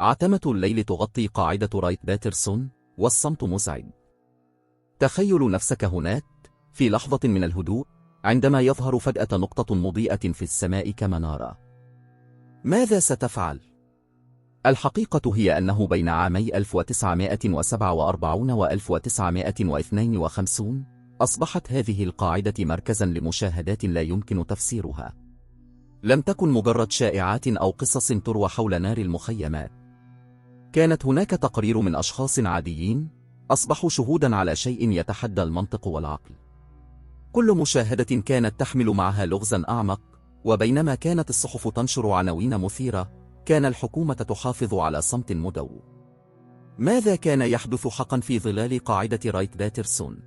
عتمة الليل تغطي قاعدة رايت باترسون، والصمت مزعج. تخيل نفسك هناك في لحظة من الهدوء عندما يظهر فجأة نقطة مضيئة في السماء كمنارة. ماذا ستفعل؟ الحقيقة هي أنه بين عامي 1947 و 1952 أصبحت هذه القاعدة مركزاً لمشاهدات لا يمكن تفسيرها. لم تكن مجرد شائعات أو قصص تروى حول نار المخيمات. كانت هناك تقارير من أشخاص عاديين أصبحوا شهوداً على شيء يتحدى المنطق والعقل. كل مشاهدة كانت تحمل معها لغزاً أعمق، وبينما كانت الصحف تنشر عناوين مثيرة، كان الحكومة تحافظ على صمت مدو. ماذا كان يحدث حقاً في ظلال قاعدة رايت باترسون؟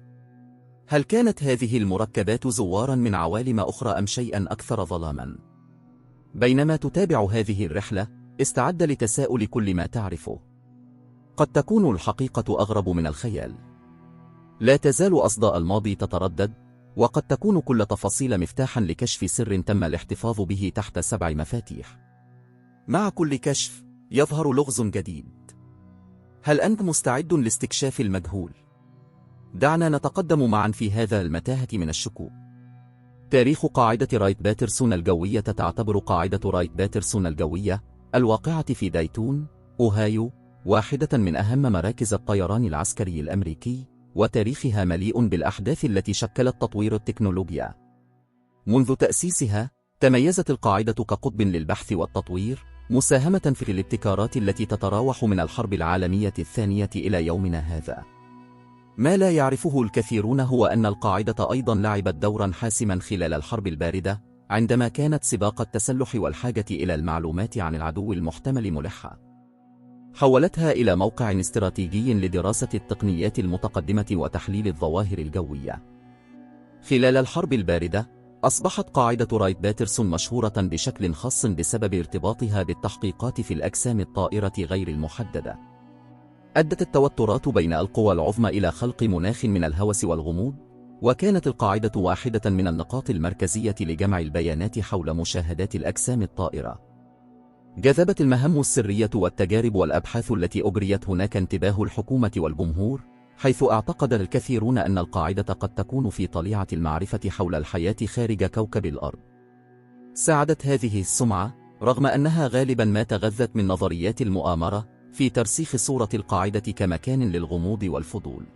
هل كانت هذه المركبات زواراً من عوالم أخرى أم شيئاً أكثر ظلاماً؟ بينما تتابع هذه الرحلة، استعد لتساؤل كل ما تعرفه. قد تكون الحقيقة أغرب من الخيال. لا تزال أصداء الماضي تتردد، وقد تكون كل تفاصيل مفتاحاً لكشف سر تم الاحتفاظ به تحت 7 مفاتيح. مع كل كشف يظهر لغز جديد. هل أنت مستعد لاستكشاف المجهول؟ دعنا نتقدم معاً في هذا المتاهة من الشكوك. تاريخ قاعدة رايت باترسون الجوية. تعتبر قاعدة رايت باترسون الجوية الواقعة في دايتون، أوهايو، واحدة من أهم مراكز الطيران العسكري الأمريكي، وتاريخها مليء بالأحداث التي شكلت تطوير التكنولوجيا. منذ تأسيسها، تميزت القاعدة كقطب للبحث والتطوير، مساهمة في الابتكارات التي تتراوح من الحرب العالمية الثانية إلى يومنا هذا. ما لا يعرفه الكثيرون هو أن القاعدة أيضاً لعبت دوراً حاسماً خلال الحرب الباردة، عندما كانت سباق التسلح والحاجة إلى المعلومات عن العدو المحتمل ملحة. حولتها إلى موقع استراتيجي لدراسة التقنيات المتقدمة وتحليل الظواهر الجوية. خلال الحرب الباردة، أصبحت قاعدة رايت باترسون مشهورة بشكل خاص بسبب ارتباطها بالتحقيقات في الأجسام الطائرة غير المحددة. أدت التوترات بين القوى العظمى إلى خلق مناخ من الهوس والغموض، وكانت القاعدة واحدة من النقاط المركزية لجمع البيانات حول مشاهدات الأجسام الطائرة. جذبت المهام السرية والتجارب والأبحاث التي أجريت هناك انتباه الحكومة والجمهور، حيث اعتقد الكثيرون أن القاعدة قد تكون في طليعة المعرفة حول الحياة خارج كوكب الأرض. ساعدت هذه السمعة، رغم أنها غالباً ما تغذت من نظريات المؤامرة، في ترسيخ صورة القاعدة كمكان للغموض والفضول.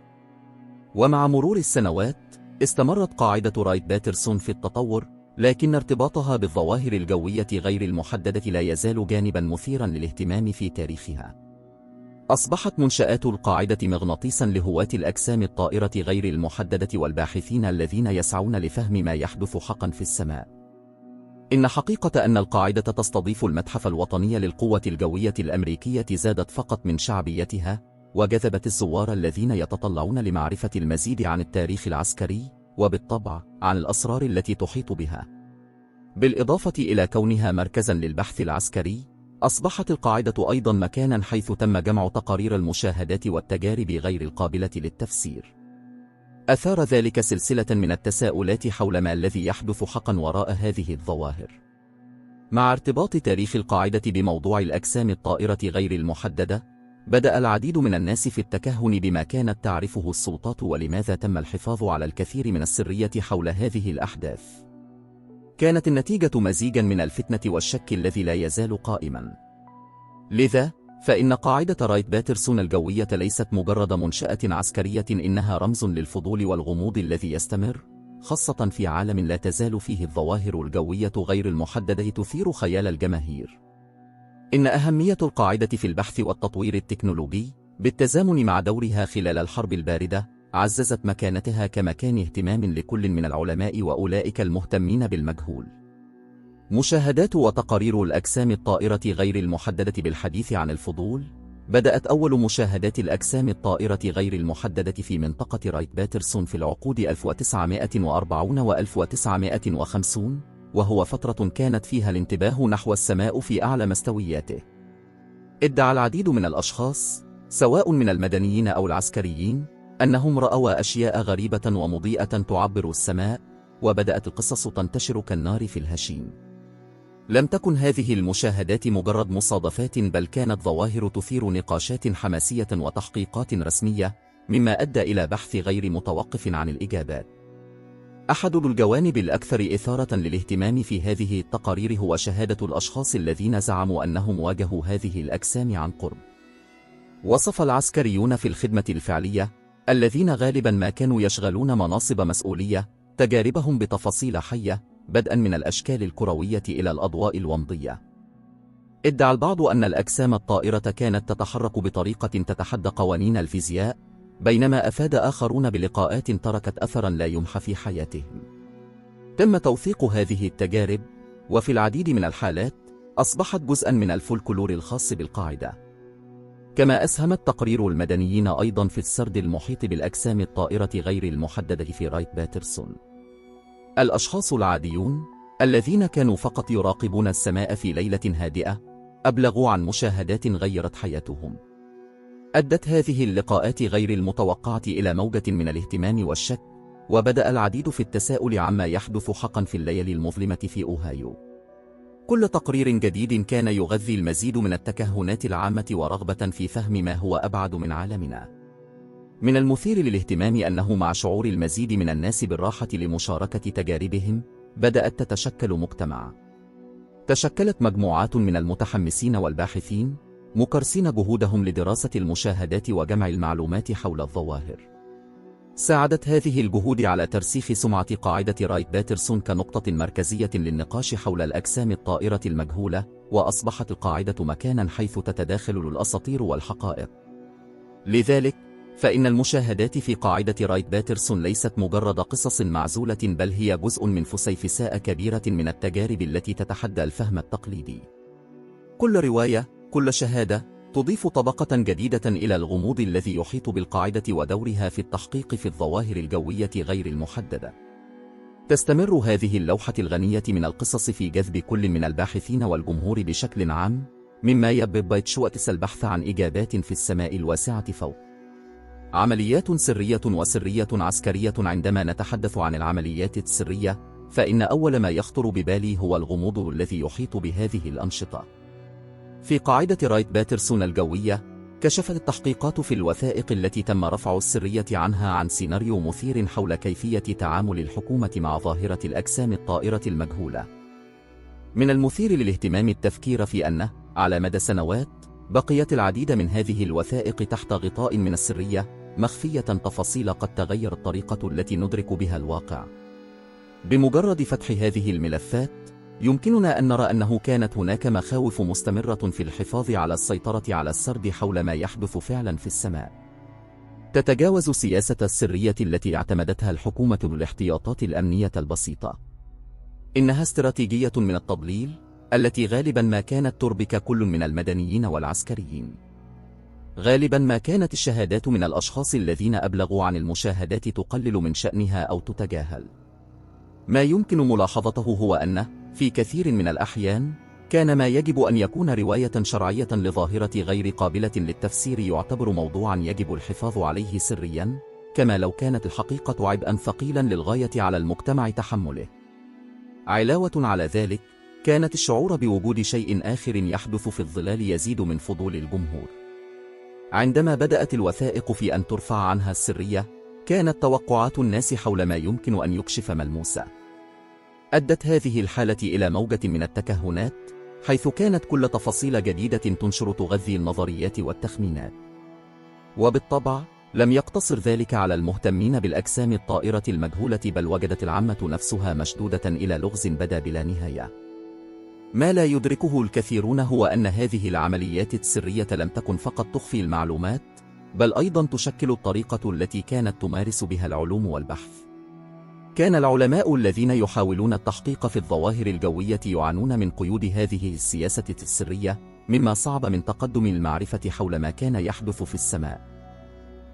ومع مرور السنوات، استمرت قاعدة رايت باترسون في التطور، لكن ارتباطها بالظواهر الجوية غير المحددة لا يزال جانباً مثيراً للاهتمام في تاريخها. أصبحت منشآت القاعدة مغناطيساً لهواة الأجسام الطائرة غير المحددة والباحثين الذين يسعون لفهم ما يحدث حقاً في السماء. إن حقيقة أن القاعدة تستضيف المتحف الوطني للقوة الجوية الأمريكية زادت فقط من شعبيتها، وجذبت الزوار الذين يتطلعون لمعرفة المزيد عن التاريخ العسكري، وبالطبع عن الأسرار التي تحيط بها. بالإضافة إلى كونها مركزاً للبحث العسكري، أصبحت القاعدة أيضاً مكاناً حيث تم جمع تقارير المشاهدات والتجارب غير القابلة للتفسير. أثار ذلك سلسلة من التساؤلات حول ما الذي يحدث حقاً وراء هذه الظواهر. مع ارتباط تاريخ القاعدة بموضوع الأجسام الطائرة غير المحددة، بدأ العديد من الناس في التكهن بما كانت تعرفه السلطات ولماذا تم الحفاظ على الكثير من السرية حول هذه الأحداث. كانت النتيجة مزيجاً من الفتنة والشك الذي لا يزال قائماً. لذا، فإن قاعدة رايت باترسون الجوية ليست مجرد منشأة عسكرية، إنها رمز للفضول والغموض الذي يستمر، خاصة في عالم لا تزال فيه الظواهر الجوية غير المحددة تثير خيال الجماهير. إن أهمية القاعدة في البحث والتطوير التكنولوجي، بالتزامن مع دورها خلال الحرب الباردة، عززت مكانتها كمكان اهتمام لكل من العلماء وأولئك المهتمين بالمجهول. مشاهدات وتقارير الأجسام الطائرة غير المحددة. بالحديث عن الفضول، بدأت أول مشاهدات الأجسام الطائرة غير المحددة في منطقة رايت باترسون في العقود 1940 و 1950، وهو فترة كانت فيها الانتباه نحو السماء في أعلى مستوياته. ادعى العديد من الأشخاص، سواء من المدنيين أو العسكريين، أنهم رأوا أشياء غريبة ومضيئة تعبر السماء، وبدأت القصص تنتشر كالنار في الهشيم. لم تكن هذه المشاهدات مجرد مصادفات، بل كانت ظواهر تثير نقاشات حماسية وتحقيقات رسمية، مما أدى إلى بحث غير متوقف عن الإجابات. أحد الجوانب الأكثر إثارة للاهتمام في هذه التقارير هو شهادة الأشخاص الذين زعموا أنهم واجهوا هذه الأجسام عن قرب. وصف العسكريون في الخدمة الفعلية، الذين غالبا ما كانوا يشغلون مناصب مسؤولية، تجاربهم بتفاصيل حية، بدءا من الأشكال الكروية إلى الأضواء الومضية. ادعى البعض أن الأجسام الطائرة كانت تتحرك بطريقة تتحدى قوانين الفيزياء، بينما أفاد آخرون بلقاءات تركت أثرا لا يمحى في حياتهم. تم توثيق هذه التجارب، وفي العديد من الحالات أصبحت جزءا من الفولكلور الخاص بالقاعدة. كما أسهم تقرير المدنيين أيضا في السرد المحيط بالأجسام الطائرة غير المحددة في رايت باترسون. الأشخاص العاديون الذين كانوا فقط يراقبون السماء في ليلة هادئة أبلغوا عن مشاهدات غيرت حياتهم. أدت هذه اللقاءات غير المتوقعة إلى موجة من الاهتمام والشك، وبدأ العديد في التساؤل عما يحدث حقا في الليالي المظلمة في أوهايو. كل تقرير جديد كان يغذي المزيد من التكهنات العامة ورغبة في فهم ما هو أبعد من عالمنا. من المثير للاهتمام أنه مع شعور المزيد من الناس بالراحة لمشاركة تجاربهم، بدأت تتشكل مجتمع. تشكلت مجموعات من المتحمسين والباحثين، مكرسين جهودهم لدراسة المشاهدات وجمع المعلومات حول الظواهر. ساعدت هذه الجهود على ترسيخ سمعة قاعدة رايت باترسون كنقطة مركزية للنقاش حول الأجسام الطائرة المجهولة، وأصبحت القاعدة مكانا حيث تتداخل الأساطير والحقائق. لذلك، فإن المشاهدات في قاعدة رايت باترسون ليست مجرد قصص معزولة، بل هي جزء من فسيفساء كبيرة من التجارب التي تتحدى الفهم التقليدي. كل رواية، كل شهادة، تضيف طبقة جديدة إلى الغموض الذي يحيط بالقاعدة ودورها في التحقيق في الظواهر الجوية غير المحددة. تستمر هذه اللوحة الغنية من القصص في جذب كل من الباحثين والجمهور بشكل عام، مما يبدأ البحث عن إجابات في السماء الواسعة فوق. عمليات سرية وسرية عسكرية. عندما نتحدث عن العمليات السرية، فإن أول ما يخطر ببالي هو الغموض الذي يحيط بهذه الأنشطة. في قاعدة رايت باترسون الجوية، كشفت التحقيقات في الوثائق التي تم رفع السرية عنها عن سيناريو مثير حول كيفية تعامل الحكومة مع ظاهرة الأجسام الطائرة المجهولة. من المثير للاهتمام التفكير في أنه، على مدى سنوات، بقيت العديد من هذه الوثائق تحت غطاء من السرية، مخفية تفاصيل قد تغير الطريقة التي ندرك بها الواقع. بمجرد فتح هذه الملفات، يمكننا أن نرى أنه كانت هناك مخاوف مستمرة في الحفاظ على السيطرة على السرد حول ما يحدث فعلا في السماء. تتجاوز سياسة السرية التي اعتمدتها الحكومة بالاحتياطات الأمنية البسيطة. إنها استراتيجية من التضليل، التي غالبا ما كانت تربك كل من المدنيين والعسكريين. غالبا ما كانت الشهادات من الأشخاص الذين أبلغوا عن المشاهدات تقلل من شأنها أو تتجاهل. ما يمكن ملاحظته هو أن في كثير من الأحيان، كان ما يجب أن يكون رواية شرعية لظاهرة غير قابلة للتفسير يعتبر موضوعا يجب الحفاظ عليه سريا، كما لو كانت الحقيقة عبئا ثقيلا للغاية على المجتمع تحمله. علاوة على ذلك، كانت الشعور بوجود شيء آخر يحدث في الظلال يزيد من فضول الجمهور. عندما بدأت الوثائق في أن ترفع عنها السرية، كانت توقعات الناس حول ما يمكن أن يكشف ملموسة. أدت هذه الحالة إلى موجة من التكهنات، حيث كانت كل تفاصيل جديدة تنشر تغذي النظريات والتخمينات. وبالطبع، لم يقتصر ذلك على المهتمين بالأجسام الطائرة المجهولة، بل وجدت العامة نفسها مشدودة إلى لغز بدا بلا نهاية. ما لا يدركه الكثيرون هو أن هذه العمليات السرية لم تكن فقط تخفي المعلومات، بل أيضا تشكل الطريقة التي كانت تمارس بها العلوم والبحث. كان العلماء الذين يحاولون التحقيق في الظواهر الجوية يعانون من قيود هذه السياسة السرية، مما صعب من تقدم المعرفة حول ما كان يحدث في السماء.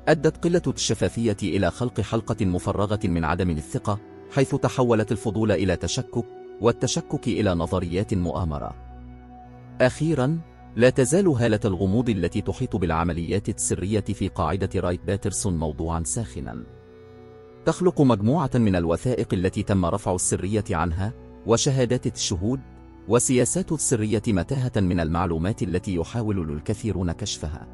أدت قلة الشفافية إلى خلق حلقة مفرغة من عدم الثقة، حيث تحولت الفضول إلى تشكك، والتشكك إلى نظريات مؤامرة. أخيرا، لا تزال هالة الغموض التي تحيط بالعمليات السرية في قاعدة رايت باترسون موضوعا ساخنا. تخلق مجموعة من الوثائق التي تم رفع السرية عنها، وشهادات الشهود، وسياسات السرية متاهة من المعلومات التي يحاول الكثيرون كشفها.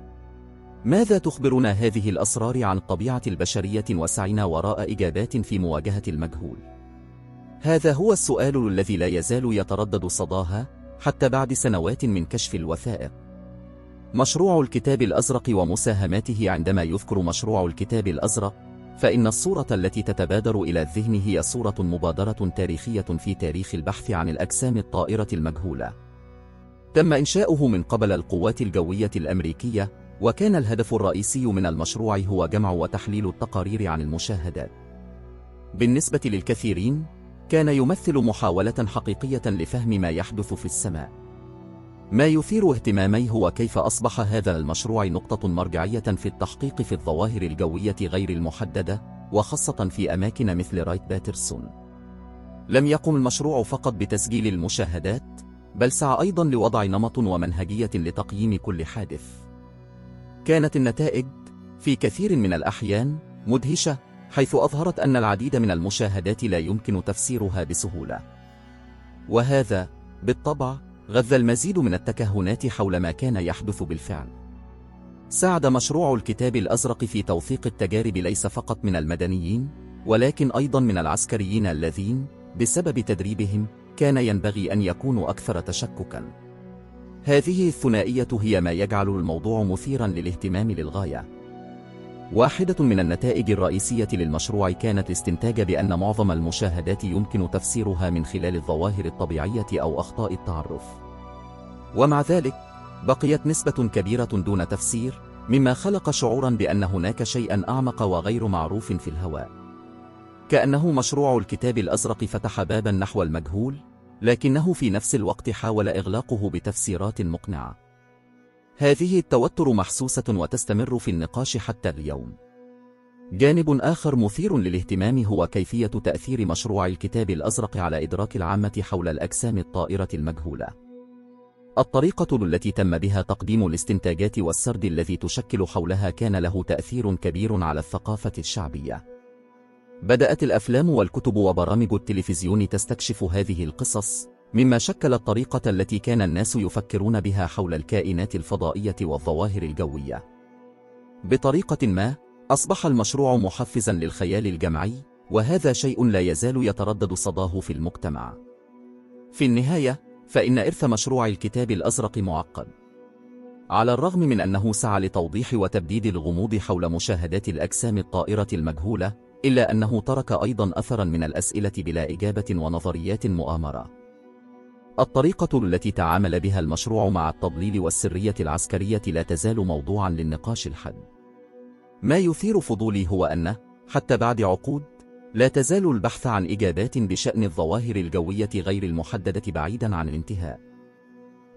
ماذا تخبرنا هذه الأسرار عن الطبيعة البشرية وسعينا وراء إجابات في مواجهة المجهول؟ هذا هو السؤال الذي لا يزال يتردد صداها حتى بعد سنوات من كشف الوثائق. مشروع الكتاب الأزرق ومساهماته. عندما يذكر مشروع الكتاب الأزرق، فإن الصورة التي تتبادر إلى الذهن هي صورة مبادرة تاريخية في تاريخ البحث عن الأجسام الطائرة المجهولة. تم إنشاؤه من قبل القوات الجوية الأمريكية، وكان الهدف الرئيسي من المشروع هو جمع وتحليل التقارير عن المشاهدات. بالنسبة للكثيرين، كان يمثل محاولة حقيقية لفهم ما يحدث في السماء. ما يثير اهتمامي هو كيف أصبح هذا المشروع نقطة مرجعية في التحقيق في الظواهر الجوية غير المحددة، وخاصة في أماكن مثل رايت باترسون. لم يقم المشروع فقط بتسجيل المشاهدات، بل سعى أيضا لوضع نمط ومنهجية لتقييم كل حادث. كانت النتائج في كثير من الأحيان مدهشة، حيث أظهرت أن العديد من المشاهدات لا يمكن تفسيرها بسهولة. وهذا بالطبع غذى المزيد من التكهنات حول ما كان يحدث بالفعل. ساعد مشروع الكتاب الأزرق في توثيق التجارب ليس فقط من المدنيين، ولكن أيضا من العسكريين الذين بسبب تدريبهم كان ينبغي أن يكونوا أكثر تشككا. هذه الثنائية هي ما يجعل الموضوع مثيرا للاهتمام للغاية. واحدة من النتائج الرئيسية للمشروع كانت الاستنتاج بأن معظم المشاهدات يمكن تفسيرها من خلال الظواهر الطبيعية أو أخطاء التعرف. ومع ذلك، بقيت نسبة كبيرة دون تفسير، مما خلق شعورا بأن هناك شيئا أعمق وغير معروف في الهواء. كأنه مشروع الكتاب الأزرق فتح بابا نحو المجهول، لكنه في نفس الوقت حاول إغلاقه بتفسيرات مقنعة. هذه التوتر محسوسة وتستمر في النقاش حتى اليوم. جانب آخر مثير للاهتمام هو كيفية تأثير مشروع الكتاب الأزرق على إدراك العامة حول الأجسام الطائرة المجهولة. الطريقة التي تم بها تقديم الاستنتاجات والسرد الذي تشكل حولها كان له تأثير كبير على الثقافة الشعبية. بدأت الأفلام والكتب وبرامج التلفزيون تستكشف هذه القصص، مما شكل الطريقة التي كان الناس يفكرون بها حول الكائنات الفضائية والظواهر الجوية. بطريقة ما، أصبح المشروع محفزا للخيال الجمعي، وهذا شيء لا يزال يتردد صداه في المجتمع. في النهاية، فإن إرث مشروع الكتاب الأزرق معقد. على الرغم من أنه سعى لتوضيح وتبديد الغموض حول مشاهدات الأجسام الطائرة المجهولة، إلا أنه ترك أيضا أثرا من الأسئلة بلا إجابة ونظريات مؤامرة. الطريقة التي تعامل بها المشروع مع التضليل والسرية العسكرية لا تزال موضوعا للنقاش الحاد. ما يثير فضولي هو أن حتى بعد عقود، لا تزال البحث عن إجابات بشأن الظواهر الجوية غير المحددة بعيدا عن الانتهاء.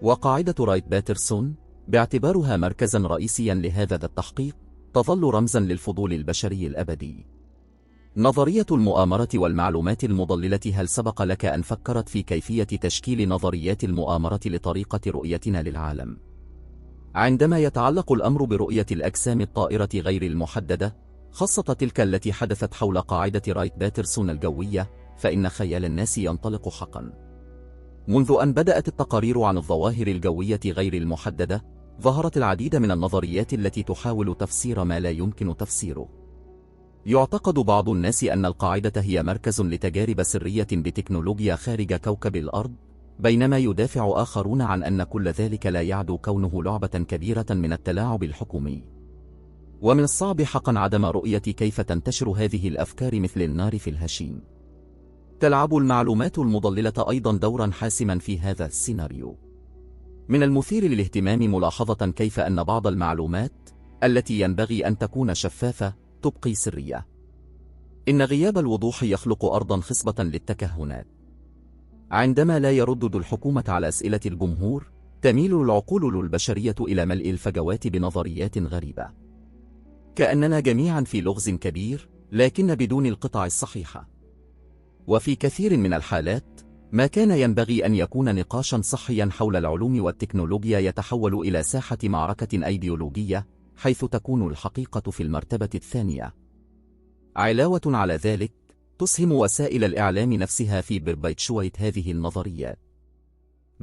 وقاعدة رايت باترسون، باعتبارها مركزا رئيسيا لهذا التحقيق، تظل رمزا للفضول البشري الأبدي. نظرية المؤامرة والمعلومات المضللة. هل سبق لك أن فكرت في كيفية تشكيل نظريات المؤامرة لطريقة رؤيتنا للعالم؟ عندما يتعلق الأمر برؤية الأجسام الطائرة غير المحددة، خاصة تلك التي حدثت حول قاعدة رايت باترسون الجوية، فإن خيال الناس ينطلق حقا. منذ أن بدأت التقارير عن الظواهر الجوية غير المحددة، ظهرت العديد من النظريات التي تحاول تفسير ما لا يمكن تفسيره. يعتقد بعض الناس أن القاعدة هي مركز لتجارب سرية بتكنولوجيا خارج كوكب الأرض، بينما يدافع آخرون عن أن كل ذلك لا يعدو كونه لعبة كبيرة من التلاعب الحكومي. ومن الصعب حقا عدم رؤية كيف تنتشر هذه الأفكار مثل النار في الهشيم. تلعب المعلومات المضللة أيضا دورا حاسما في هذا السيناريو. من المثير للاهتمام ملاحظة كيف أن بعض المعلومات التي ينبغي أن تكون شفافة تبقي سرية. إن غياب الوضوح يخلق أرضا خصبة للتكهنات. عندما لا يردد الحكومة على أسئلة الجمهور، تميل العقول البشرية إلى ملء الفجوات بنظريات غريبة. كأننا جميعا في لغز كبير، لكن بدون القطع الصحيحة. وفي كثير من الحالات، ما كان ينبغي أن يكون نقاشا صحيا حول العلوم والتكنولوجيا يتحول إلى ساحة معركة أيديولوجية، حيث تكون الحقيقة في المرتبة الثانية. علاوة على ذلك، تسهم وسائل الإعلام نفسها في بربيتشوية هذه النظريات.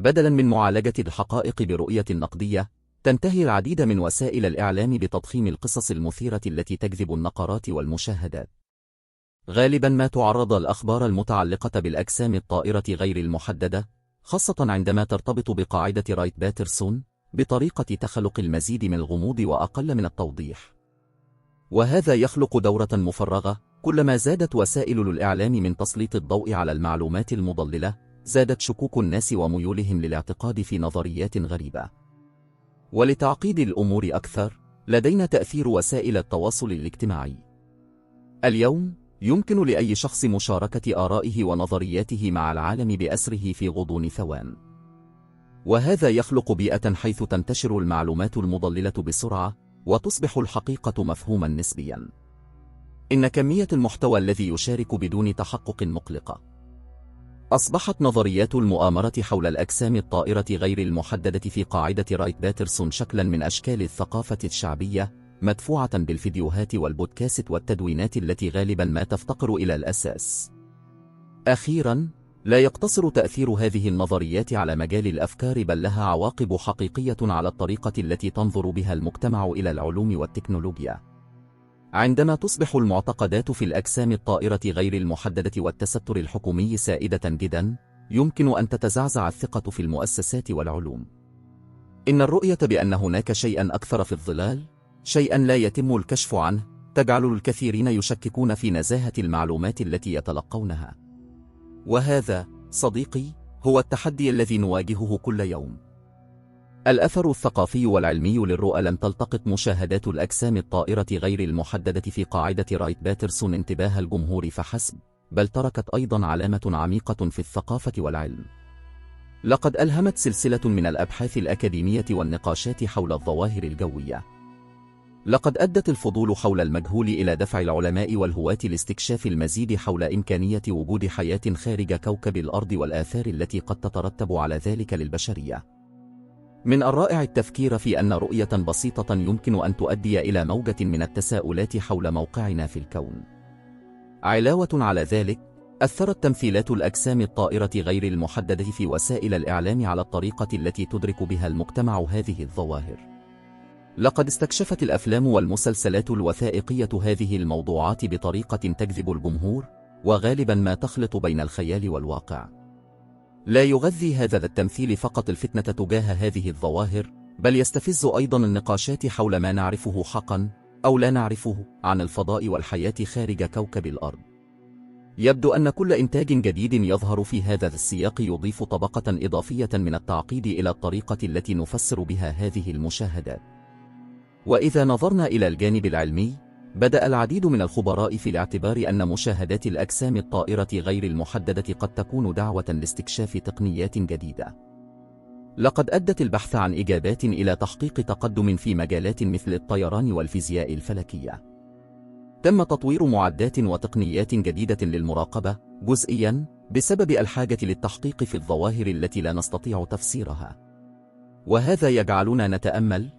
بدلاً من معالجة الحقائق برؤية نقدية، تنتهي العديد من وسائل الإعلام بتضخيم القصص المثيرة التي تجذب النقرات والمشاهدات. غالباً ما تعرض الأخبار المتعلقة بالأجسام الطائرة غير المحددة، خاصة عندما ترتبط بقاعدة رايت باترسون، بطريقة تخلق المزيد من الغموض وأقل من التوضيح. وهذا يخلق دورة مفرغة. كلما زادت وسائل الإعلام من تسليط الضوء على المعلومات المضللة، زادت شكوك الناس وميولهم للاعتقاد في نظريات غريبة. ولتعقيد الأمور أكثر، لدينا تأثير وسائل التواصل الاجتماعي. اليوم يمكن لأي شخص مشاركة آرائه ونظرياته مع العالم بأسره في غضون ثوان. وهذا يخلق بيئة حيث تنتشر المعلومات المضللة بسرعة، وتصبح الحقيقة مفهوما نسبيا. إن كمية المحتوى الذي يشارك بدون تحقق مقلقة. أصبحت نظريات المؤامرة حول الأجسام الطائرة غير المحددة في قاعدة رايت باترسون شكلا من أشكال الثقافة الشعبية، مدفوعة بالفيديوهات والبودكاست والتدوينات التي غالبا ما تفتقر إلى الأساس. أخيرا، لا يقتصر تأثير هذه النظريات على مجال الأفكار، بل لها عواقب حقيقية على الطريقة التي تنظر بها المجتمع إلى العلوم والتكنولوجيا. عندما تصبح المعتقدات في الأجسام الطائرة غير المحددة والتستر الحكومي سائدة جدا، يمكن أن تتزعزع الثقة في المؤسسات والعلوم. إن الرؤية بأن هناك شيئا أكثر في الظلال، شيئا لا يتم الكشف عنه، تجعل الكثيرين يشككون في نزاهة المعلومات التي يتلقونها. وهذا، صديقي، هو التحدي الذي نواجهه كل يوم. الأثر الثقافي والعلمي للرؤى. لم تلتقط مشاهدات الأجسام الطائرة غير المحددة في قاعدة رايت باترسون انتباه الجمهور فحسب، بل تركت أيضا علامة عميقة في الثقافة والعلم. لقد ألهمت سلسلة من الأبحاث الأكاديمية والنقاشات حول الظواهر الجوية. لقد أدت الفضول حول المجهول إلى دفع العلماء والهواة لاستكشاف المزيد حول إمكانية وجود حياة خارج كوكب الأرض والآثار التي قد تترتب على ذلك للبشرية. من الرائع التفكير في أن رؤية بسيطة يمكن أن تؤدي إلى موجة من التساؤلات حول موقعنا في الكون. علاوة على ذلك، أثرت تمثيلات الأجسام الطائرة غير المحددة في وسائل الإعلام على الطريقة التي تدرك بها المجتمع هذه الظواهر. لقد استكشفت الأفلام والمسلسلات الوثائقية هذه الموضوعات بطريقة تجذب الجمهور، وغالبا ما تخلط بين الخيال والواقع. لا يغذي هذا التمثيل فقط الفتنة تجاه هذه الظواهر، بل يستفز أيضا النقاشات حول ما نعرفه حقا أو لا نعرفه عن الفضاء والحياة خارج كوكب الأرض. يبدو أن كل إنتاج جديد يظهر في هذا السياق يضيف طبقة إضافية من التعقيد إلى الطريقة التي نفسر بها هذه المشاهدات. وإذا نظرنا إلى الجانب العلمي، بدأ العديد من الخبراء في الاعتبار أن مشاهدات الأجسام الطائرة غير المحددة قد تكون دعوة لاستكشاف تقنيات جديدة. لقد أدت البحث عن إجابات إلى تحقيق تقدم في مجالات مثل الطيران والفيزياء الفلكية. تم تطوير معدات وتقنيات جديدة للمراقبة، جزئياً بسبب الحاجة للتحقيق في الظواهر التي لا نستطيع تفسيرها. وهذا يجعلنا نتأمل: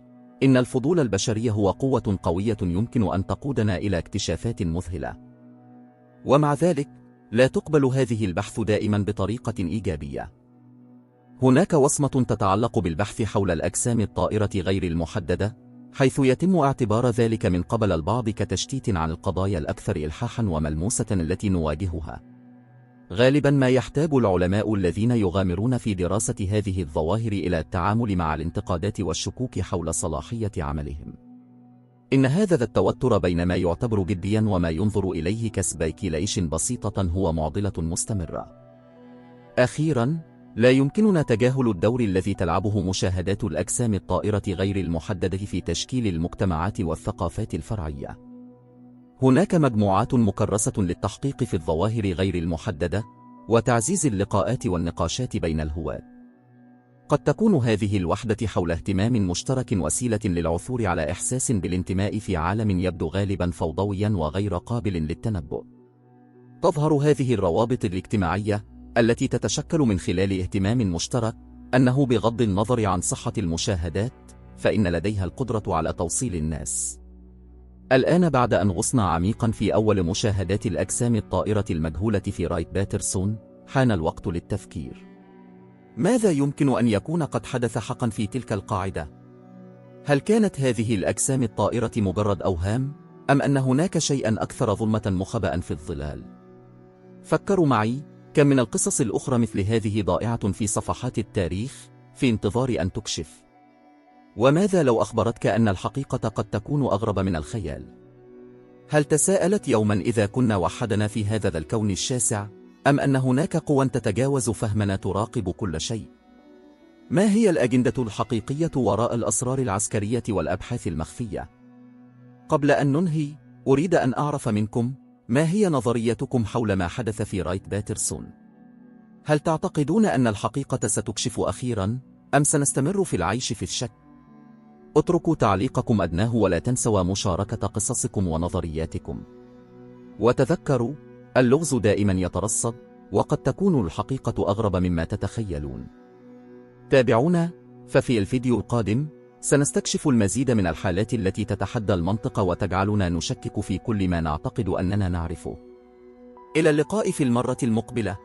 إن الفضول البشري هو قوة قوية يمكن أن تقودنا إلى اكتشافات مذهلة. ومع ذلك، لا تقبل هذه البحث دائما بطريقة إيجابية. هناك وصمة تتعلق بالبحث حول الأجسام الطائرة غير المحددة، حيث يتم اعتبار ذلك من قبل البعض كتشتيت عن القضايا الأكثر إلحاحا وملموسة التي نواجهها. غالبا ما يحتاج العلماء الذين يغامرون في دراسة هذه الظواهر إلى التعامل مع الانتقادات والشكوك حول صلاحية عملهم. إن هذا التوتر بين ما يعتبر جديا وما ينظر إليه كسبيكيليشن بسيطة هو معضلة مستمرة. أخيرا، لا يمكننا تجاهل الدور الذي تلعبه مشاهدات الأجسام الطائرة غير المحددة في تشكيل المجتمعات والثقافات الفرعية. هناك مجموعات مكرسة للتحقيق في الظواهر غير المحددة، وتعزيز اللقاءات والنقاشات بين الهواة. قد تكون هذه الوحدة حول اهتمام مشترك وسيلة للعثور على إحساس بالانتماء في عالم يبدو غالبا فوضويا وغير قابل للتنبؤ. تظهر هذه الروابط الاجتماعية التي تتشكل من خلال اهتمام مشترك أنه بغض النظر عن صحة المشاهدات، فإن لديها القدرة على توصيل الناس. الآن بعد أن غصنا عميقا في أول مشاهدات الأجسام الطائرة المجهولة في رايت باترسون، حان الوقت للتفكير. ماذا يمكن أن يكون قد حدث حقا في تلك القاعدة؟ هل كانت هذه الأجسام الطائرة مجرد أوهام؟ أم أن هناك شيئا أكثر ظلمة مخبأ في الظلال؟ فكروا معي، كم من القصص الأخرى مثل هذه ضائعة في صفحات التاريخ في انتظار أن تكشف؟ وماذا لو أخبرتك أن الحقيقة قد تكون أغرب من الخيال؟ هل تساءلت يوما إذا كنا وحدنا في هذا الكون الشاسع، أم أن هناك قوى تتجاوز فهمنا تراقب كل شيء؟ ما هي الأجندة الحقيقية وراء الأسرار العسكرية والأبحاث المخفية؟ قبل أن ننهي، أريد أن أعرف منكم، ما هي نظريتكم حول ما حدث في رايت باترسون؟ هل تعتقدون أن الحقيقة ستكشف أخيرا، أم سنستمر في العيش في الشك؟ اتركوا تعليقكم أدناه ولا تنسوا مشاركة قصصكم ونظرياتكم. وتذكروا، اللغز دائما يترصد، وقد تكون الحقيقة أغرب مما تتخيلون. تابعونا، ففي الفيديو القادم سنستكشف المزيد من الحالات التي تتحدى المنطق وتجعلنا نشكك في كل ما نعتقد أننا نعرفه. إلى اللقاء في المرة المقبلة.